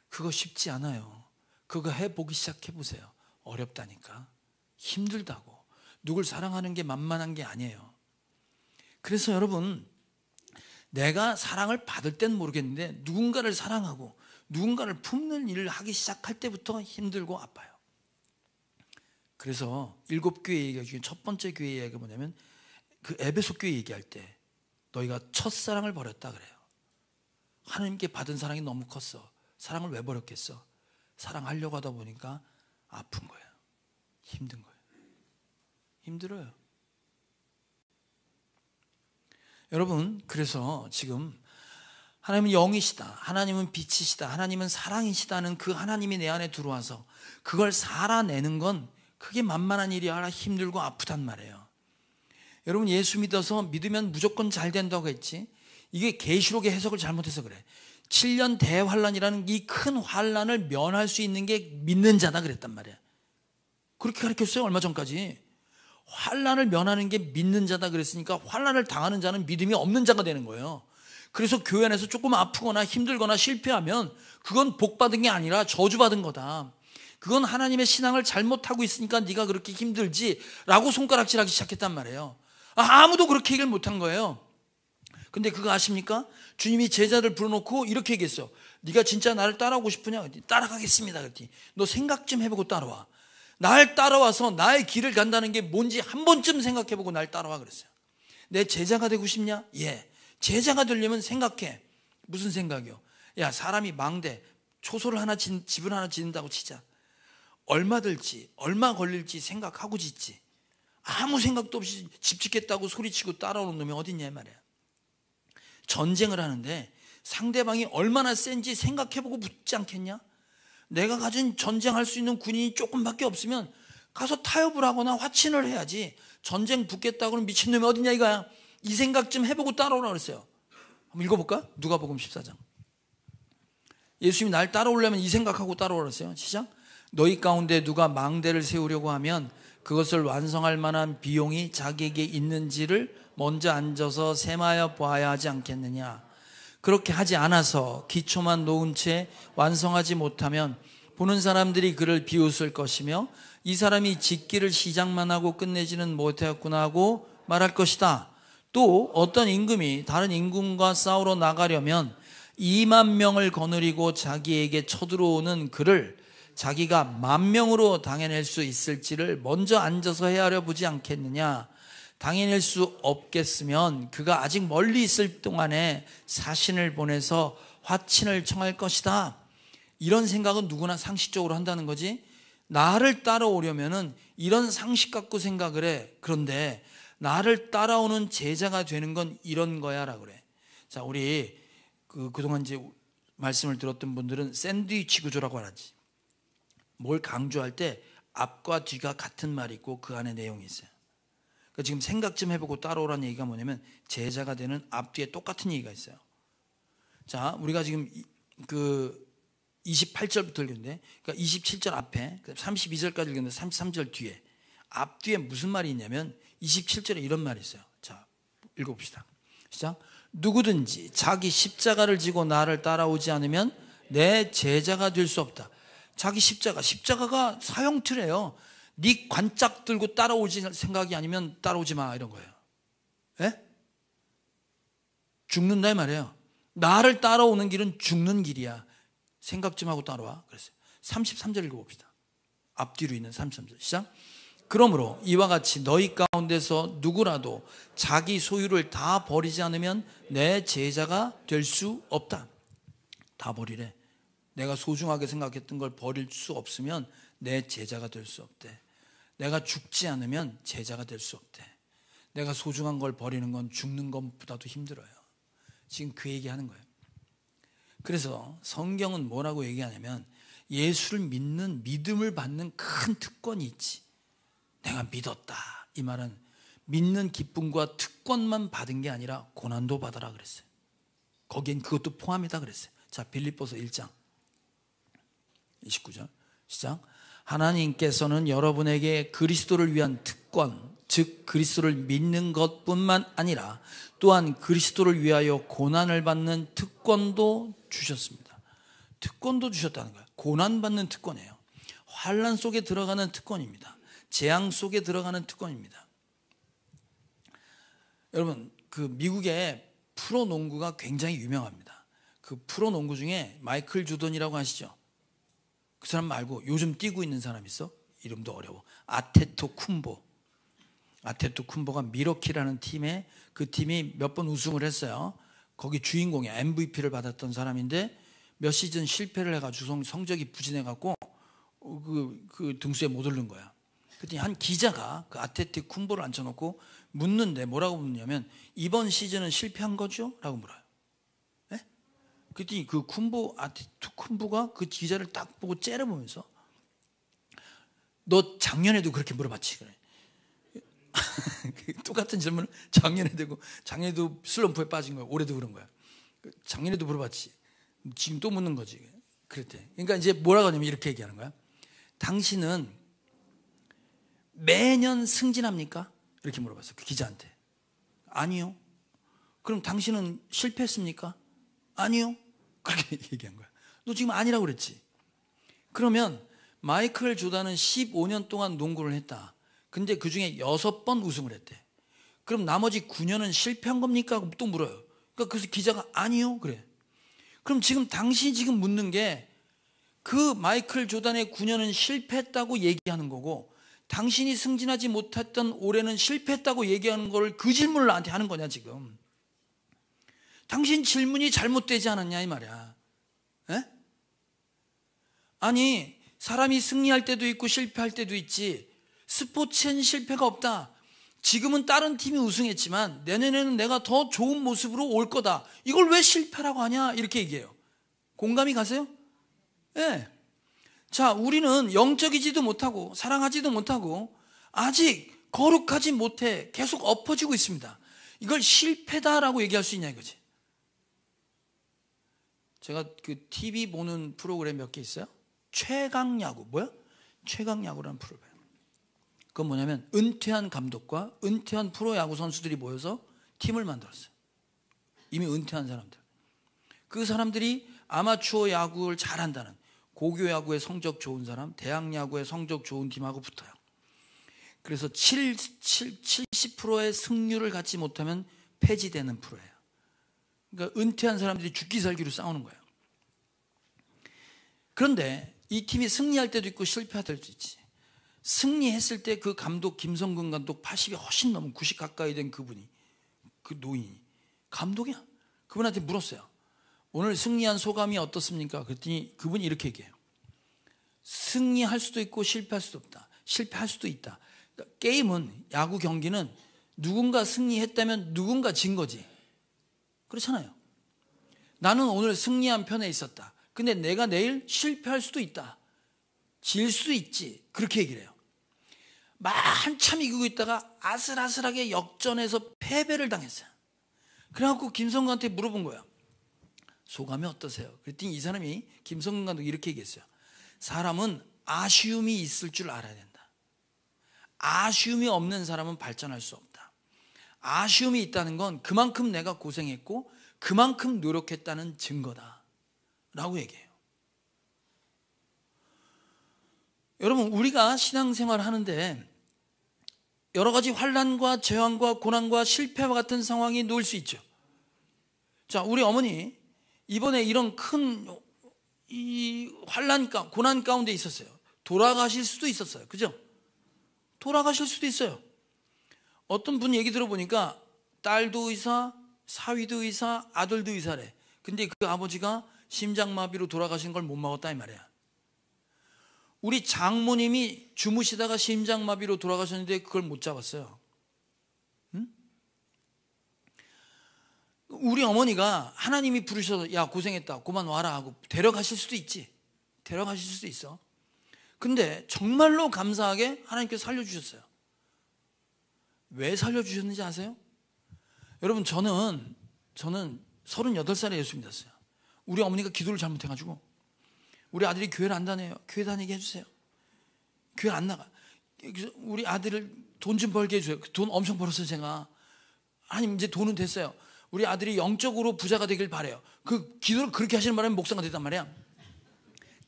그거 쉽지 않아요. 그거 해보기 시작해보세요. 어렵다니까. 힘들다고. 누굴 사랑하는 게 만만한 게 아니에요. 그래서 여러분, 내가 사랑을 받을 땐 모르겠는데 누군가를 사랑하고 누군가를 품는 일을 하기 시작할 때부터 힘들고 아파요. 그래서 7교회 얘기가 중에 첫 번째 교회 얘기가 뭐냐면 그 에베소 교회 얘기할 때 너희가 첫사랑을 버렸다 그래요. 하나님께 받은 사랑이 너무 컸어. 사랑을 왜 버렸겠어? 사랑하려고 하다 보니까 아픈 거예요. 힘든 거예요. 힘들어요. 여러분, 그래서 지금 하나님은 영이시다, 하나님은 빛이시다, 하나님은 사랑이시다는 그 하나님이 내 안에 들어와서 그걸 살아내는 건 그게 만만한 일이 아니라 힘들고 아프단 말이에요. 여러분, 예수 믿어서 믿으면 무조건 잘 된다고 했지, 이게 계시록의 해석을 잘못해서 그래. 7년 대환란이라는 이 큰 환란을 면할 수 있는 게 믿는 자다 그랬단 말이야. 그렇게 가르쳤어요, 얼마 전까지. 환란을 면하는 게 믿는 자다 그랬으니까 환란을 당하는 자는 믿음이 없는 자가 되는 거예요. 그래서 교회 안에서 조금 아프거나 힘들거나 실패하면 그건 복받은 게 아니라 저주받은 거다. 그건 하나님의 신앙을 잘못하고 있으니까 네가 그렇게 힘들지 라고 손가락질하기 시작했단 말이에요. 아무도 그렇게 얘기를 못한 거예요. 근데 그거 아십니까? 주님이 제자들 불러놓고 이렇게 얘기했어. 네가 진짜 나를 따라오고 싶으냐? 따라가겠습니다. 그랬더니 너 생각 좀 해보고 따라와. 날 따라와서 나의 길을 간다는 게 뭔지 한 번쯤 생각해보고 날 따라와 그랬어요. 내 제자가 되고 싶냐? 예. 제자가 되려면 생각해. 무슨 생각이요? 야, 사람이 망대 초소를 하나 집을 하나 짓는다고 치자. 얼마 들지, 얼마 걸릴지 생각하고 짓지. 아무 생각도 없이 집 짓겠다고 소리치고 따라오는 놈이 어딨냐 말이야. 전쟁을 하는데 상대방이 얼마나 센지 생각해보고 붙지 않겠냐? 내가 가진 전쟁할 수 있는 군인이 조금밖에 없으면 가서 타협을 하거나 화친을 해야지. 전쟁 붙겠다고는 미친놈이 어딨냐 이거야. 이 생각 좀 해보고 따라오라 그랬어요. 한번 읽어볼까? 누가복음 14장. 예수님이 날 따라오려면 이 생각하고 따라오라 그랬어요. 시작. 너희 가운데 누가 망대를 세우려고 하면 그것을 완성할 만한 비용이 자기에게 있는지를 먼저 앉아서 셈하여 보아야 하지 않겠느냐. 그렇게 하지 않아서 기초만 놓은 채 완성하지 못하면 보는 사람들이 그를 비웃을 것이며 이 사람이 짓기를 시작만 하고 끝내지는 못하였구나 하고 말할 것이다. 또 어떤 임금이 다른 임금과 싸우러 나가려면 2만 명을 거느리고 자기에게 쳐들어오는 그를 자기가 10,000명으로 당해낼 수 있을지를 먼저 앉아서 헤아려 보지 않겠느냐. 당해낼 수 없겠으면 그가 아직 멀리 있을 동안에 사신을 보내서 화친을 청할 것이다. 이런 생각은 누구나 상식적으로 한다는 거지. 나를 따라오려면은 이런 상식 갖고 생각을 해. 그런데 나를 따라오는 제자가 되는 건 이런 거야 라고 그래. 자, 우리 그동안 이제 말씀을 들었던 분들은 샌드위치 구조라고 하지. 뭘 강조할 때 앞과 뒤가 같은 말이 있고 그 안에 내용이 있어요. 그러니까 지금 생각 좀 해보고 따라오라는 얘기가 뭐냐면 제자가 되는 앞뒤에 똑같은 얘기가 있어요. 자, 우리가 지금 그 28절부터 읽는데, 그러니까 27절 앞에 32절까지 읽는데 33절 뒤에 앞뒤에 무슨 말이 있냐면 27절에 이런 말이 있어요. 자, 읽어봅시다. 시작. 누구든지 자기 십자가를 지고 나를 따라오지 않으면 내 제자가 될 수 없다. 자기 십자가가 사형틀이에요. 네 관짝 들고 따라오지 생각이 아니면 따라오지 마 이런 거예요. 예? 죽는다 이 말이에요. 나를 따라오는 길은 죽는 길이야. 생각 좀 하고 따라와. 그랬어요. 33절 읽어봅시다. 앞뒤로 있는 33절 시작. 그러므로 이와 같이 너희 가운데서 누구라도 자기 소유를 다 버리지 않으면 내 제자가 될 수 없다. 다 버리래. 내가 소중하게 생각했던 걸 버릴 수 없으면 내 제자가 될 수 없대. 내가 죽지 않으면 제자가 될 수 없대. 내가 소중한 걸 버리는 건 죽는 것보다도 힘들어요. 지금 그 얘기하는 거예요. 그래서 성경은 뭐라고 얘기하냐면 예수를 믿는 믿음을 받는 큰 특권이 있지. 내가 믿었다. 이 말은 믿는 기쁨과 특권만 받은 게 아니라 고난도 받아라 그랬어요. 거기엔 그것도 포함이다 그랬어요. 자, 빌립보서 1장 29절 시작. 하나님께서는 여러분에게 그리스도를 위한 특권, 즉 그리스도를 믿는 것뿐만 아니라 또한 그리스도를 위하여 고난을 받는 특권도 주셨습니다. 특권도 주셨다는 거예요. 고난받는 특권이에요. 환난 속에 들어가는 특권입니다. 재앙 속에 들어가는 특권입니다. 여러분, 그 미국의 프로농구가 굉장히 유명합니다. 그 프로농구 중에 마이클 조던이라고 아시죠? 그 사람 말고 요즘 뛰고 있는 사람 있어? 이름도 어려워. 아테토쿤보. 아테토쿤보가 미러키라는 팀에 그 팀이 몇 번 우승을 했어요. 거기 주인공이 MVP를 받았던 사람인데 몇 시즌 실패를 해가지고 성적이 부진해갖고 그 등수에 못 오른 거야. 그랬더니 한 기자가 그 아테토쿤보를 앉혀놓고 묻는데 뭐라고 묻냐면 이번 시즌은 실패한 거죠? 라고 물어요. 네? 그랬더니 그 아테토쿤보가 그 기자를 딱 보고 째려보면서 너 작년에도 그렇게 물어봤지? 그래. 똑같은 질문을 작년에도 하고 작년에도 슬럼프에 빠진 거야. 올해도 그런 거야. 작년에도 물어봤지. 지금 또 묻는 거지. 그랬대. 그러니까 이제 뭐라고 하냐면 이렇게 얘기하는 거야. 당신은 매년 승진합니까? 이렇게 물어봤어. 그 기자한테. 아니요. 그럼 당신은 실패했습니까? 아니요. 그렇게 얘기한 거야. 너 지금 아니라고 그랬지. 그러면 마이클 조던은 15년 동안 농구를 했다. 근데 그 중에 6번 우승을 했대. 그럼 나머지 9년은 실패한 겁니까? 또 물어요. 그러니까 그래서 기자가 아니요. 그래. 그럼 지금 당신이 지금 묻는 게 그 마이클 조던의 9년은 실패했다고 얘기하는 거고 당신이 승진하지 못했던 올해는 실패했다고 얘기하는 거를 그 질문을 나한테 하는 거냐 지금. 당신 질문이 잘못되지 않았냐 이 말이야. 에? 아니 사람이 승리할 때도 있고 실패할 때도 있지. 스포츠엔 실패가 없다. 지금은 다른 팀이 우승했지만 내년에는 내가 더 좋은 모습으로 올 거다. 이걸 왜 실패라고 하냐 이렇게 얘기해요. 공감이 가세요? 네. 자, 우리는 영적이지도 못하고 사랑하지도 못하고 아직 거룩하지 못해 계속 엎어지고 있습니다. 이걸 실패다라고 얘기할 수 있냐 이거지. 제가 그 TV 보는 프로그램 몇 개 있어요. 최강야구. 뭐야? 최강야구라는 프로그램. 그건 뭐냐면 은퇴한 감독과 은퇴한 프로야구 선수들이 모여서 팀을 만들었어요. 이미 은퇴한 사람들. 그 사람들이 아마추어 야구를 잘한다는 고교 야구에 성적 좋은 사람, 대학 야구에 성적 좋은 팀하고 붙어요. 그래서 70%의 승률을 갖지 못하면 폐지되는 프로예요. 그러니까 은퇴한 사람들이 죽기 살기로 싸우는 거예요. 그런데 이 팀이 승리할 때도 있고 실패할 때도 있지. 승리했을 때 그 감독, 김성근 감독 80이 훨씬 넘은 90 가까이 된 그분이, 그 노인이 감독이야. 그분한테 물었어요. 오늘 승리한 소감이 어떻습니까? 그랬더니 그분이 이렇게 얘기해요. 승리할 수도 있고 실패할 수도 없다. 실패할 수도 있다. 그러니까 게임은, 야구 경기는 누군가 승리했다면 누군가 진 거지. 그렇잖아요. 나는 오늘 승리한 편에 있었다. 근데 내가 내일 실패할 수도 있다. 질 수도 있지. 그렇게 얘기를 해요. 막 한참 이기고 있다가 아슬아슬하게 역전해서 패배를 당했어요. 그래갖고 김성근한테 물어본 거예요. 소감이 어떠세요? 그랬더니 이 사람이, 김성근 감독이 이렇게 얘기했어요. 사람은 아쉬움이 있을 줄 알아야 된다. 아쉬움이 없는 사람은 발전할 수 없다. 아쉬움이 있다는 건 그만큼 내가 고생했고 그만큼 노력했다는 증거다 라고 얘기해요. 여러분, 우리가 신앙생활을 하는데 여러 가지 환난과 재앙과 고난과 실패와 같은 상황이 놓일 수 있죠. 자, 우리 어머니 이번에 이런 큰 환난, 고난 가운데 있었어요. 돌아가실 수도 있었어요. 그죠? 돌아가실 수도 있어요. 어떤 분 얘기 들어보니까 딸도 의사, 사위도 의사, 아들도 의사래. 근데 그 아버지가 심장마비로 돌아가신 걸 못 막았다 이 말이야. 우리 장모님이 주무시다가 심장마비로 돌아가셨는데 그걸 못 잡았어요. 응? 우리 어머니가 하나님이 부르셔서 야 고생했다 그만 와라 하고 데려가실 수도 있지. 데려가실 수도 있어. 근데 정말로 감사하게 하나님께서 살려주셨어요. 왜 살려주셨는지 아세요? 여러분, 저는 38살에 예수 믿었어요. 우리 어머니가 기도를 잘못해가지고 우리 아들이 교회를 안 다녀요. 교회 다니게 해주세요. 교회 안 나가. 우리 아들을 돈 좀 벌게 해줘요. 돈 엄청 벌었어요 제가. 하나님 이제 돈은 됐어요. 우리 아들이 영적으로 부자가 되길 바래요. 그 기도를 그렇게 하시는 바람에 목사가 됐단 말이야.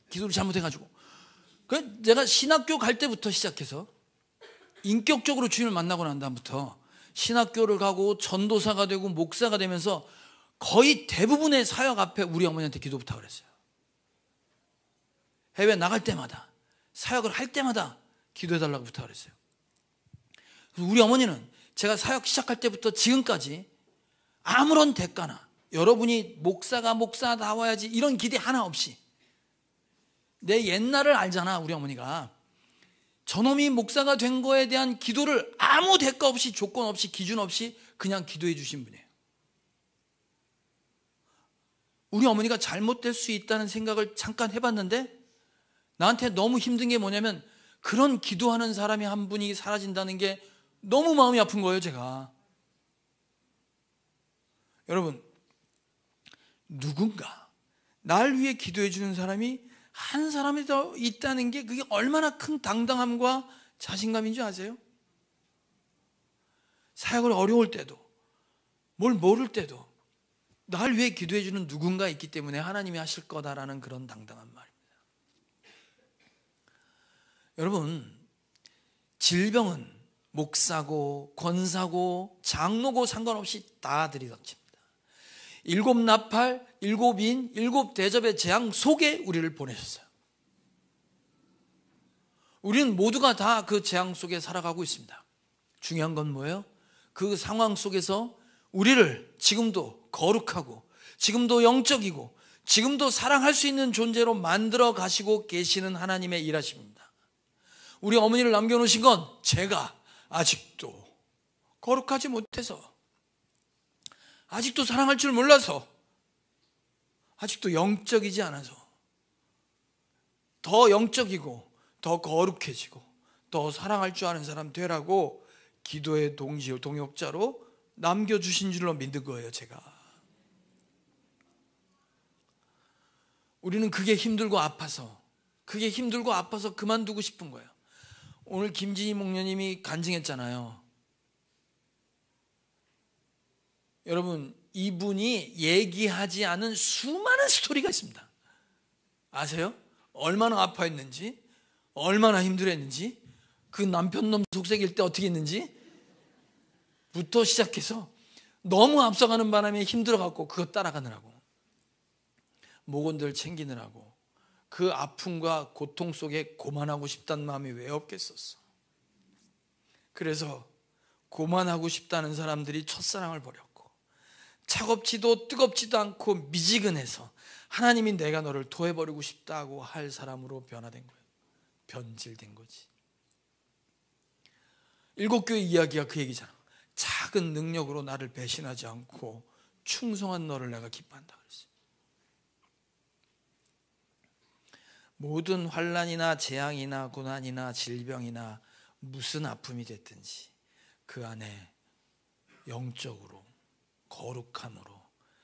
기도를 잘못해가지고. 그래서 내가 신학교 갈 때부터 시작해서 인격적으로 주님을 만나고 난 다음부터 신학교를 가고 전도사가 되고 목사가 되면서 거의 대부분의 사역 앞에 우리 어머니한테 기도 부탁을 했어요. 해외 나갈 때마다, 사역을 할 때마다 기도해달라고 부탁을 했어요. 그래서 우리 어머니는 제가 사역 시작할 때부터 지금까지 아무런 대가나 여러분이 목사가 나와야지 이런 기대 하나 없이, 내 옛날을 알잖아 우리 어머니가. 저놈이 목사가 된 거에 대한 기도를 아무 대가 없이, 조건 없이, 기준 없이 그냥 기도해 주신 분이에요. 우리 어머니가 잘못될 수 있다는 생각을 잠깐 해봤는데 나한테 너무 힘든 게 뭐냐면 그런 기도하는 사람이 한 분이 사라진다는 게 너무 마음이 아픈 거예요 제가. 여러분, 누군가 날 위해 기도해 주는 사람이 한 사람이 더 있다는 게 그게 얼마나 큰 당당함과 자신감인 줄 아세요? 사역을 어려울 때도 뭘 모를 때도 날 위해 기도해 주는 누군가 있기 때문에 하나님이 하실 거다라는 그런 당당한 말입니다. 여러분, 질병은 목사고 권사고 장로고 상관없이 다 들이닥칩니다. 7 나팔, 7인, 7 대접의 재앙 속에 우리를 보내셨어요. 우리는 모두가 다 그 재앙 속에 살아가고 있습니다. 중요한 건 뭐예요? 그 상황 속에서 우리를 지금도 거룩하고 지금도 영적이고 지금도 사랑할 수 있는 존재로 만들어 가시고 계시는 하나님의 일하십니다. 우리 어머니를 남겨놓으신 건 제가 아직도 거룩하지 못해서, 아직도 사랑할 줄 몰라서, 아직도 영적이지 않아서 더 영적이고 더 거룩해지고 더 사랑할 줄 아는 사람 되라고 기도의 동역자로 남겨주신 줄로 믿는 거예요 제가. 우리는 그게 힘들고 아파서 그만두고 싶은 거예요. 오늘 김진희 목녀님이 간증했잖아요. 여러분, 이분이 얘기하지 않은 수많은 스토리가 있습니다. 아세요? 얼마나 아파했는지, 얼마나 힘들었는지, 그 남편놈 속삭일 때 어떻게 했는지 부터 시작해서 너무 앞서가는 바람에 힘들어갖고 그거 따라가느라고, 목원들 챙기느라고, 그 아픔과 고통 속에 고만하고 싶다는 마음이 왜 없겠었어. 그래서 고만하고 싶다는 사람들이 첫사랑을 버렸고, 차갑지도 뜨겁지도 않고 미지근해서 하나님이 내가 너를 토해버리고 싶다고 할 사람으로 변화된 거예요. 변질된 거지. 일곱 교회 이야기가 그 얘기잖아. 작은 능력으로 나를 배신하지 않고 충성한 너를 내가 기뻐한다 그랬어요. 모든 환난이나 재앙이나 고난이나 질병이나 무슨 아픔이 됐든지 그 안에 영적으로 거룩함으로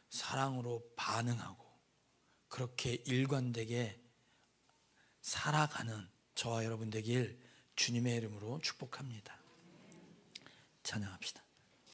사랑으로 반응하고 그렇게 일관되게 살아가는 저와 여러분 되길 주님의 이름으로 축복합니다. 찬양합시다.